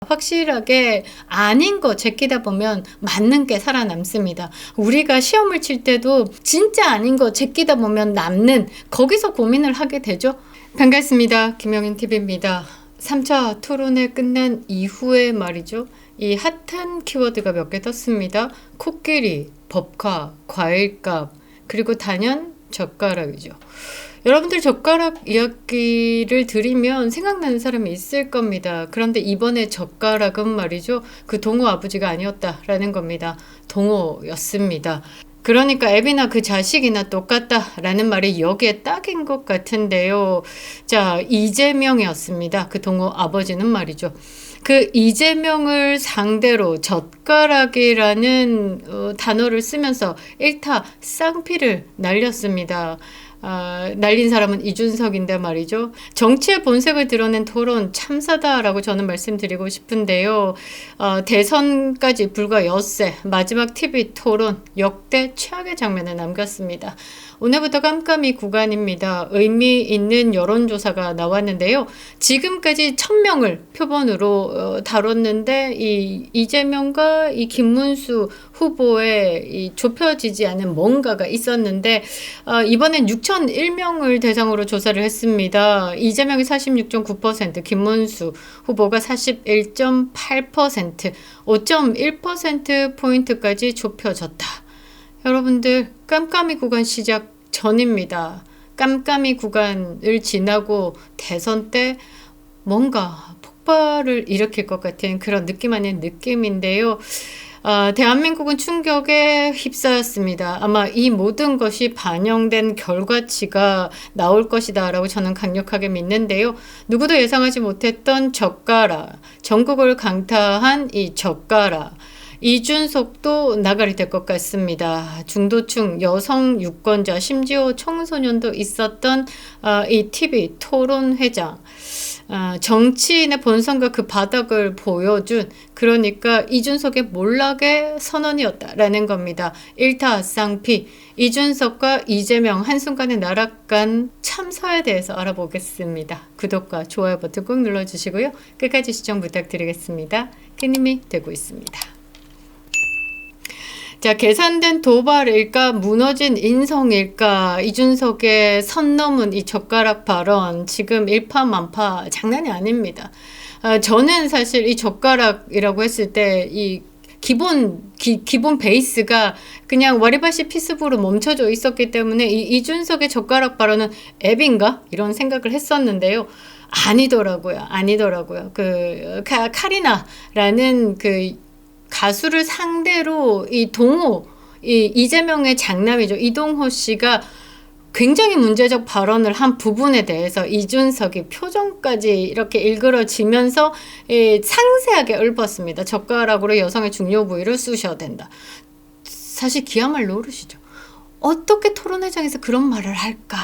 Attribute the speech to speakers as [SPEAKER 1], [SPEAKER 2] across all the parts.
[SPEAKER 1] 확실하게 아닌 거 제끼다 보면 맞는 게 살아남습니다. 우리가 시험을 칠 때도 진짜 아닌 거 제끼다 보면 남는, 거기서 고민을 하게 되죠. 반갑습니다. 김영인TV입니다. 3차 토론회 끝난 이후에 말이죠. 이 핫한 키워드가 몇 개 떴습니다. 코끼리, 법카, 과일값, 그리고 단연 젓가락이죠. 여러분들 젓가락 이야기를 들으면 생각나는 사람이 있을 겁니다. 그런데 이번에 젓가락은 말이죠. 그 동호 아버지가 아니었다라는 겁니다. 동호였습니다. 그러니까 앱이나 그 자식이나 똑같다라는 말이 여기에 딱인 것 같은데요. 자, 이재명이었습니다. 그 동호 아버지는 말이죠. 그 이재명을 상대로 젓가락이라는 단어를 쓰면서 일타 쌍피를 날렸습니다. 날린 사람은 이준석인데 말이죠. 정치의 본색을 드러낸 토론 참사다라고 저는 말씀드리고 싶은데요. 대선까지 불과 엿새 마지막 TV 토론 역대 최악의 장면을 남겼습니다. 오늘부터 깜깜이 구간입니다. 의미 있는 여론조사가 나왔는데요. 지금까지 1000명을 표본으로 다뤘는데 이재명과 이 김문수 후보의 이 좁혀지지 않은 뭔가가 있었는데 이번엔 6001명을 대상으로 조사를 했습니다. 이재명이 46.9%, 김문수 후보가 41.8%, 5.1%포인트까지 좁혀졌다. 여러분들 깜깜이 구간 시작 전입니다. 깜깜이 구간을 지나고 대선 때 뭔가 폭발을 일으킬 것 같은 그런 느낌 아닌 느낌인데요. 대한민국은 충격에 휩싸였습니다. 아마 이 모든 것이 반영된 결과치가 나올 것이다 라고 저는 강력하게 믿는데요. 누구도 예상하지 못했던 젓가락, 전국을 강타한 이 젓가락, 이준석도 나가리 될 것 같습니다. 중도층, 여성 유권자, 심지어 청소년도 있었던 이 TV 토론회장. 정치인의 본성과 그 바닥을 보여준, 그러니까 이준석의 몰락의 선언이었다라는 겁니다. 일타쌍피, 이준석과 이재명 한순간에 날아간 참사에 대해서 알아보겠습니다. 구독과 좋아요 버튼 꼭 눌러주시고요. 끝까지 시청 부탁드리겠습니다. 큰 힘이 되고 있습니다. 자, 계산된 도발일까, 무너진 인성일까, 이준석의 선 넘은 이 젓가락 발언, 지금 일파만파 장난이 아닙니다. 저는 사실 이 젓가락이라고 했을 때 이 기본 베이스가 그냥 와리바시 피스부로 멈춰져 있었기 때문에 이준석의 젓가락 발언은 앱인가? 이런 생각을 했었는데요. 아니더라고요. 그 카리나라는 그 가수를 상대로 이 동호, 이재명의 장남이죠. 이동호 씨가 굉장히 문제적 발언을 한 부분에 대해서 이준석이 표정까지 이렇게 일그러지면서 상세하게 읊었습니다. 젓가락으로 여성의 중요 부위를 쑤셔야 된다. 사실 기야말로 오르시죠. 어떻게 토론회장에서 그런 말을 할까?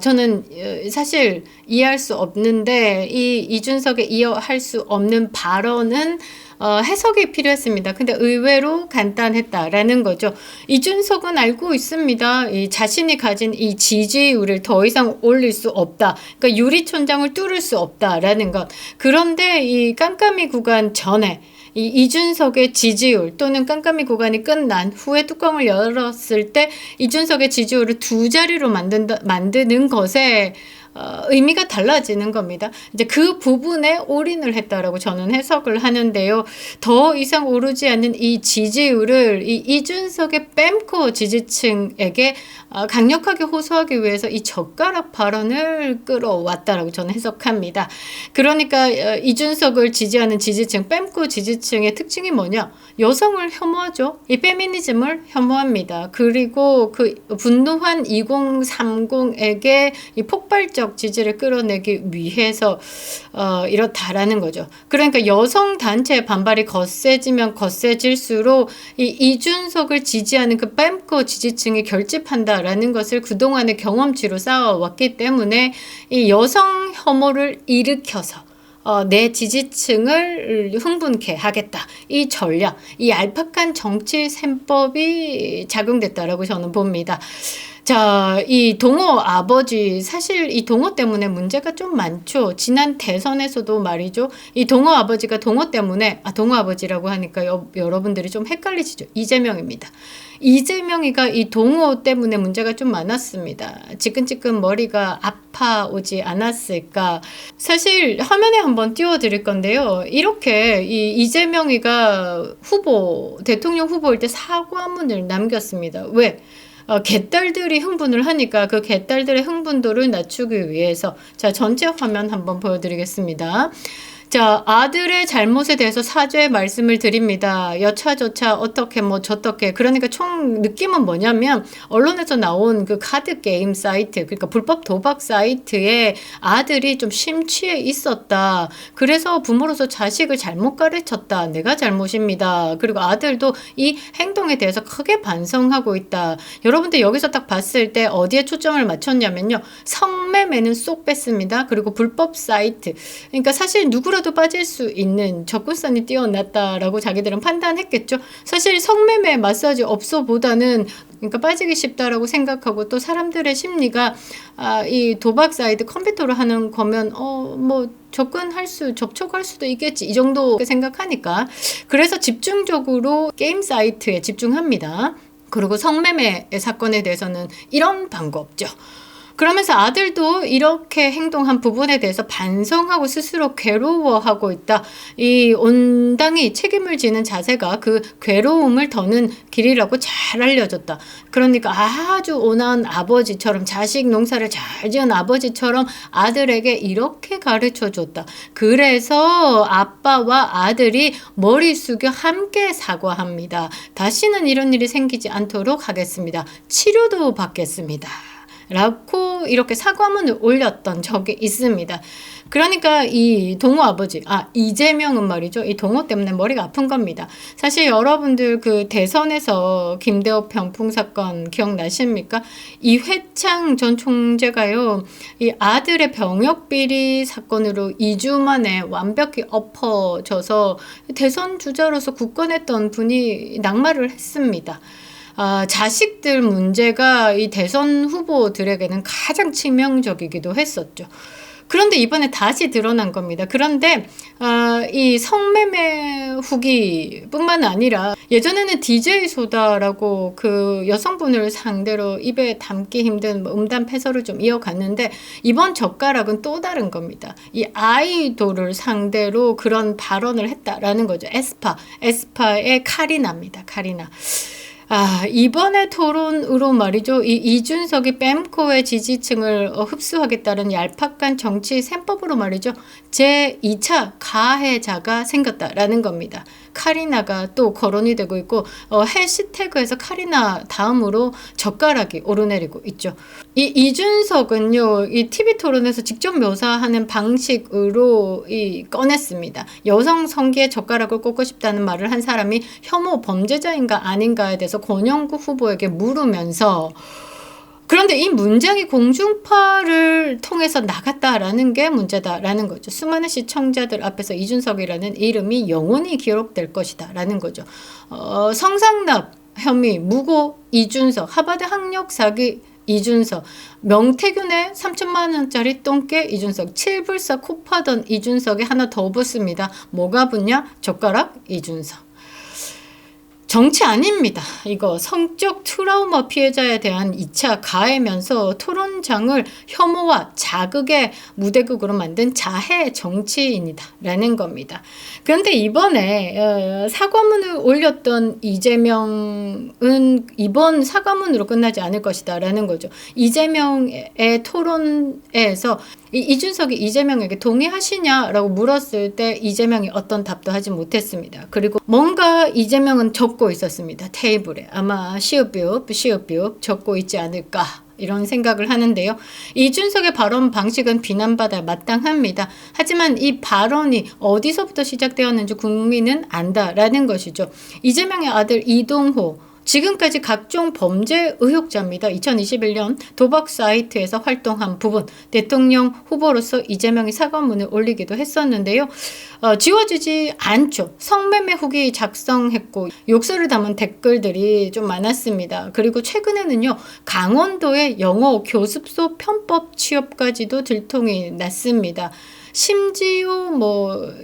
[SPEAKER 1] 저는 사실 이해할 수 없는데 이준석의 이해할 수 없는 발언은 해석이 필요했습니다. 근데 의외로 간단했다라는 거죠. 이준석은 알고 있습니다. 자신이 가진 이 지지율을 더 이상 올릴 수 없다. 그러니까 유리천장을 뚫을 수 없다라는 것. 그런데 이 깜깜이 구간 전에 이준석의 지지율 또는 깜깜이 구간이 끝난 후에 뚜껑을 열었을 때 이준석의 지지율을 2자리로 만드는 것에 의미가 달라지는 겁니다. 이제 그 부분에 올인을 했다라고 저는 해석을 하는데요. 더 이상 오르지 않는 이 지지율을 이준석의 뺨코 지지층에게 강력하게 호소하기 위해서 이 젓가락 발언을 끌어왔다라고 저는 해석합니다. 그러니까 이준석을 지지하는 지지층, 뺨코 지지층의 특징이 뭐냐? 여성을 혐오하죠. 이 페미니즘을 혐오합니다. 그리고 그 분노한 2030에게 이 폭발적 지지를 끌어내기 위해서 이렇다라는 거죠. 그러니까 여성 단체의 반발이 거세지면 거세질수록 이준석을 지지하는 그 뺨코 지지층이 결집한다라는 것을 그동안의 경험치로 쌓아왔기 때문에 이 여성 혐오를 일으켜서 내 지지층을 흥분케 하겠다. 이 전략, 이 얄팍한 정치 셈법이 작용됐다라고 저는 봅니다. 자, 이 동호 아버지, 사실 이 동호 때문에 문제가 좀 많죠. 지난 대선에서도 말이죠. 이 동호 아버지가 동호 때문에, 동호 아버지라고 하니까 여러분들이 좀 헷갈리시죠. 이재명입니다. 이재명이가 이 동호 때문에 문제가 좀 많았습니다. 지끈지끈 머리가 아파오지 않았을까. 사실 화면에 한번 띄워드릴 건데요. 이렇게 이 이재명이가 대통령 후보일 때 사과문을 남겼습니다. 왜? 개딸들이 흥분을 하니까 그 개딸들의 흥분도를 낮추기 위해서, 자, 전체 화면 한번 보여드리겠습니다. 자, 아들의 잘못에 대해서 사죄의 말씀을 드립니다. 여차저차 어떻게 뭐 저떻게. 그러니까 총 느낌은 뭐냐면 언론에서 나온 그 카드 게임 사이트, 그러니까 불법 도박 사이트에 아들이 좀 심취해 있었다. 그래서 부모로서 자식을 잘못 가르쳤다. 내가 잘못입니다. 그리고 아들도 이 행동에 대해서 크게 반성하고 있다. 여러분들 여기서 딱 봤을 때 어디에 초점을 맞췄냐면요. 성매매는 쏙 뺐습니다. 그리고 불법 사이트. 그러니까 사실 누구라도 빠질 수 있는 접근성이 뛰어났다라고 자기들은 판단했겠죠. 사실 성매매 마사지 업소보다는 그러니까 빠지기 쉽다라고 생각하고, 또 사람들의 심리가 이 도박 사이트 컴퓨터로 하는 거면 뭐 접촉할 수도 있겠지, 이 정도 생각하니까, 그래서 집중적으로 게임 사이트에 집중합니다. 그리고 성매매 사건에 대해서는 이런 방법죠. 그러면서 아들도 이렇게 행동한 부분에 대해서 반성하고 스스로 괴로워하고 있다. 이 온당히 책임을 지는 자세가 그 괴로움을 더는 길이라고 잘 알려졌다. 그러니까 아주 온화한 아버지처럼, 자식 농사를 잘 지은 아버지처럼 아들에게 이렇게 가르쳐 줬다. 그래서 아빠와 아들이 머리 숙여 함께 사과합니다. 다시는 이런 일이 생기지 않도록 하겠습니다. 치료도 받겠습니다. 라고 이렇게 사과문을 올렸던 적이 있습니다. 그러니까 이 동호 아버지, 이재명은 말이죠. 이 동호 때문에 머리가 아픈 겁니다. 사실 여러분들 그 대선에서 김대호 병풍 사건 기억나십니까? 이회창 전 총재가요, 이 아들의 병역 비리 사건으로 2주 만에 완벽히 엎어져서 대선 주자로서 굳건했던 분이 낙마를 했습니다. 자식들 문제가 이 대선 후보들에게는 가장 치명적이기도 했었죠. 그런데 이번에 다시 드러난 겁니다. 그런데 이 성매매 후기뿐만 아니라 예전에는 DJ 소다라고 그 여성분을 상대로 입에 담기 힘든 음담 패설을 좀 이어갔는데, 이번 젓가락은 또 다른 겁니다. 이 아이돌을 상대로 그런 발언을 했다라는 거죠. 에스파의 카리나입니다. 카리나. 이번에 토론으로 말이죠. 이 이준석이 뺨코의 지지층을 흡수하겠다는 얄팍한 정치 셈법으로 말이죠. 제2차 가해자가 생겼다라는 겁니다. 카리나가 또 거론이 되고 있고, 해시태그에서 카리나 다음으로 젓가락이 오르내리고 있죠. 이 이준석은요, 이 TV 토론에서 직접 묘사하는 방식으로 꺼냈습니다. 여성 성기에 젓가락을 꽂고 싶다는 말을 한 사람이 혐오 범죄자인가 아닌가에 대해서 권영구 후보에게 물으면서, 그런데 이 문장이 공중파를 통해서 나갔다라는 게 문제다라는 거죠. 수많은 시청자들 앞에서 이준석이라는 이름이 영원히 기록될 것이다 라는 거죠. 성상납 혐의 무고 이준석, 하버드 학력 사기 이준석, 명태균의 3천만 원짜리 똥개 이준석, 7불사 코 파던 이준석에 하나 더 붙습니다. 뭐가 붙냐? 젓가락 이준석. 정치 아닙니다. 이거 성적 트라우마 피해자에 대한 2차 가해면서 토론장을 혐오와 자극의 무대극으로 만든 자해 정치인이다 라는 겁니다. 그런데 이번에 사과문을 올렸던 이재명은 이번 사과문으로 끝나지 않을 것이다 라는 거죠. 이재명의 토론에서 이준석이 이재명에게 동의하시냐라고 물었을 때 이재명이 어떤 답도 하지 못했습니다. 그리고 뭔가 이재명은 적고 있었습니다. 테이블에. 아마 시읍비읍 적고 있지 않을까, 이런 생각을 하는데요. 이준석의 발언 방식은 비난받아 마땅합니다. 하지만 이 발언이 어디서부터 시작되었는지 국민은 안다라는 것이죠. 이재명의 아들 이동호 지금까지 각종 범죄 의혹자입니다. 2021년 도박 사이트에서 활동한 부분, 대통령 후보로서 이재명이 사과문을 올리기도 했었는데요. 지워지지 않죠. 성매매 후기 작성했고 욕설을 담은 댓글들이 좀 많았습니다. 그리고 최근에는요, 강원도의 영어 교습소 편법 취업까지도 들통이 났습니다. 심지어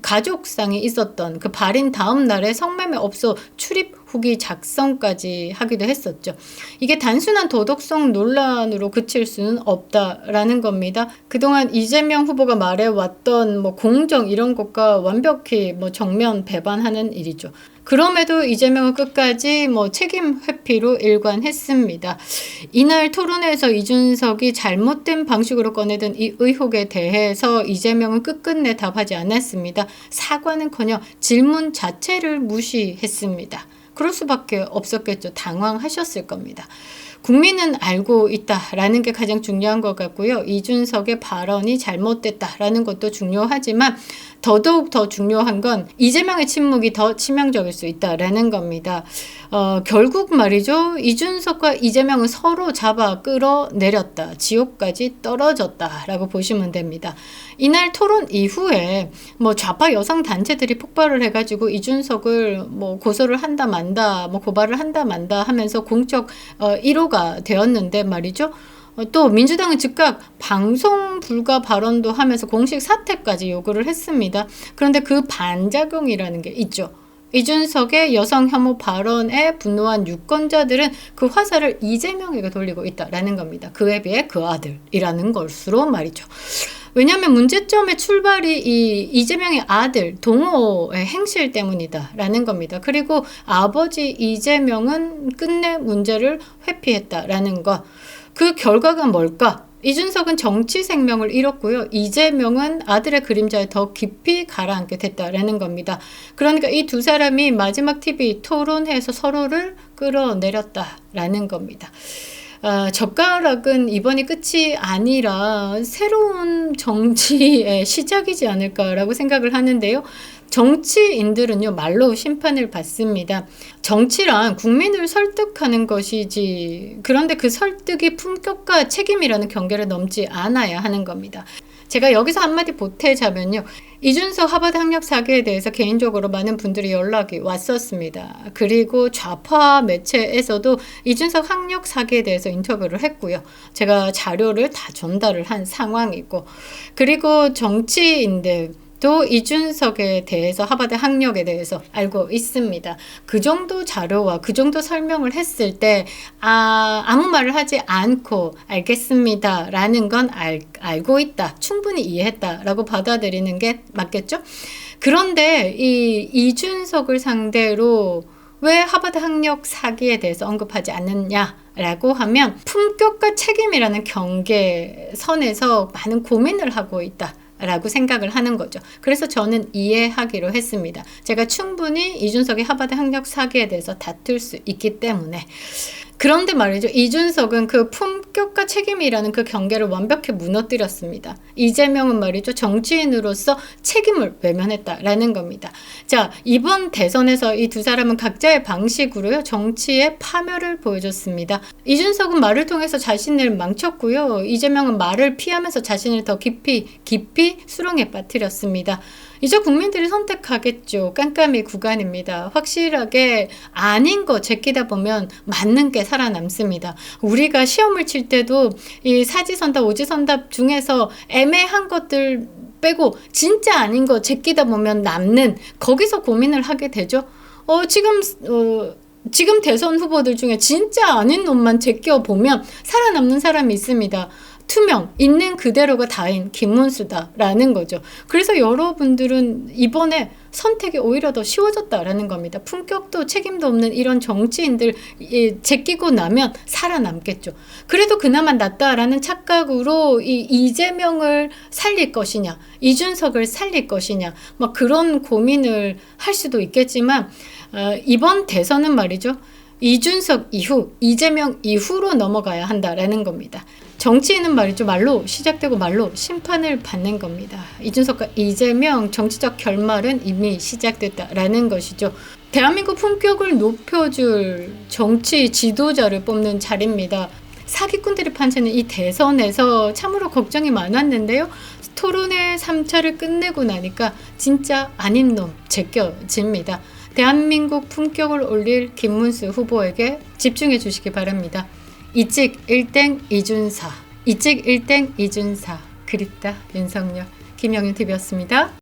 [SPEAKER 1] 가족상이 있었던 그 발인 다음 날에 성매매 업소 출입 후기 작성까지 하기도 했었죠. 이게 단순한 도덕성 논란으로 그칠 수는 없다라는 겁니다. 그동안 이재명 후보가 말해왔던 공정 이런 것과 완벽히 정면 배반하는 일이죠. 그럼에도 이재명은 끝까지 책임 회피로 일관했습니다. 이날 토론회에서 이준석이 잘못된 방식으로 꺼내든 이 의혹에 대해서 이재명은 끝끝내 답하지 않았습니다. 사과는커녕 질문 자체를 무시했습니다. 그럴 수밖에 없었겠죠. 당황하셨을 겁니다. 국민은 알고 있다라는 게 가장 중요한 것 같고요. 이준석의 발언이 잘못됐다라는 것도 중요하지만 더더욱 더 중요한 건 이재명의 침묵이 더 치명적일 수 있다라는 겁니다. 결국 말이죠. 이준석과 이재명은 서로 잡아 끌어내렸다. 지옥까지 떨어졌다라고 보시면 됩니다. 이날 토론 이후에 좌파 여성 단체들이 폭발을 해가지고 이준석을 고소를 한다 만다, 고발을 한다 만다 하면서 공적 1호가 되었는데 말이죠. 또 민주당은 즉각 방송 불가 발언도 하면서 공식 사퇴까지 요구를 했습니다. 그런데 그 반작용이라는 게 있죠. 이준석의 여성 혐오 발언에 분노한 유권자들은 그 화살을 이재명에게 돌리고 있다라는 겁니다. 그에 비해 그 아들이라는 것으로 말이죠. 왜냐하면 문제점의 출발이 이 이재명의 아들 동호의 행실 때문이다라는 겁니다. 그리고 아버지 이재명은 끝내 문제를 회피했다라는 것. 그 결과가 뭘까? 이준석은 정치 생명을 잃었고요. 이재명은 아들의 그림자에 더 깊이 가라앉게 됐다라는 겁니다. 그러니까 이 두 사람이 마지막 TV 토론회에서 서로를 끌어내렸다라는 겁니다. 젓가락은 이번이 끝이 아니라 새로운 정치의 시작이지 않을까라고 생각을 하는데요. 정치인들은요, 말로 심판을 받습니다. 정치란 국민을 설득하는 것이지, 그런데 그 설득이 품격과 책임이라는 경계를 넘지 않아야 하는 겁니다. 제가 여기서 한마디 보태자면요. 이준석 하버드 학력 사기에 대해서 개인적으로 많은 분들이 연락이 왔었습니다. 그리고 좌파 매체에서도 이준석 학력 사기에 대해서 인터뷰를 했고요. 제가 자료를 다 전달을 한 상황이고, 그리고 정치인들 또 이준석에 대해서 하버드 학력에 대해서 알고 있습니다. 그 정도 자료와 그 정도 설명을 했을 때 아무 말을 하지 않고 알겠습니다 라는 건 알고 있다, 충분히 이해했다 라고 받아들이는 게 맞겠죠? 그런데 이 이준석을 상대로 왜 하버드 학력 사기에 대해서 언급하지 않느냐라고 하면 품격과 책임이라는 경계선에서 많은 고민을 하고 있다 라고 생각을 하는 거죠. 그래서 저는 이해하기로 했습니다. 제가 충분히 이준석의 하버드 학력 사기에 대해서 다툴 수 있기 때문에. 그런데 말이죠. 이준석은 그 품격과 책임이라는 그 경계를 완벽히 무너뜨렸습니다. 이재명은 말이죠. 정치인으로서 책임을 외면했다라는 겁니다. 자, 이번 대선에서 이 두 사람은 각자의 방식으로요. 정치의 파멸을 보여줬습니다. 이준석은 말을 통해서 자신을 망쳤고요. 이재명은 말을 피하면서 자신을 더 깊이 수렁에 빠뜨렸습니다. 이제 국민들이 선택하겠죠. 깜깜이 구간입니다. 확실하게 아닌 거 제끼다 보면 맞는 게 살아남습니다. 우리가 시험을 칠 때도 이 사지선답, 오지선답 중에서 애매한 것들 빼고 진짜 아닌 거 제끼다 보면 남는, 거기서 고민을 하게 되죠. 지금 대선 후보들 중에 진짜 아닌 놈만 제껴보면 살아남는 사람이 있습니다. 투명, 있는 그대로가 다인 김문수다라는 거죠. 그래서 여러분들은 이번에 선택이 오히려 더 쉬워졌다라는 겁니다. 품격도 책임도 없는 이런 정치인들 제끼고 나면 살아남겠죠. 그래도 그나마 낫다라는 착각으로 이재명을 살릴 것이냐, 이준석을 살릴 것이냐, 막 그런 고민을 할 수도 있겠지만 이번 대선은 말이죠. 이준석 이후, 이재명 이후로 넘어가야 한다라는 겁니다. 정치인은 말이죠. 말로 시작되고 말로 심판을 받는 겁니다. 이준석과 이재명 정치적 결말은 이미 시작됐다라는 것이죠. 대한민국 품격을 높여줄 정치 지도자를 뽑는 자리입니다. 사기꾼들이 판치는 이 대선에서 참으로 걱정이 많았는데요. 토론회 3차를 끝내고 나니까 진짜 아닌 놈 제껴집니다. 대한민국 품격을 올릴 김문수 후보에게 집중해 주시기 바랍니다. 이찍 1땡 이준사, 이찍 1땡 이준사, 그립다 윤석열. 김영윤TV였습니다.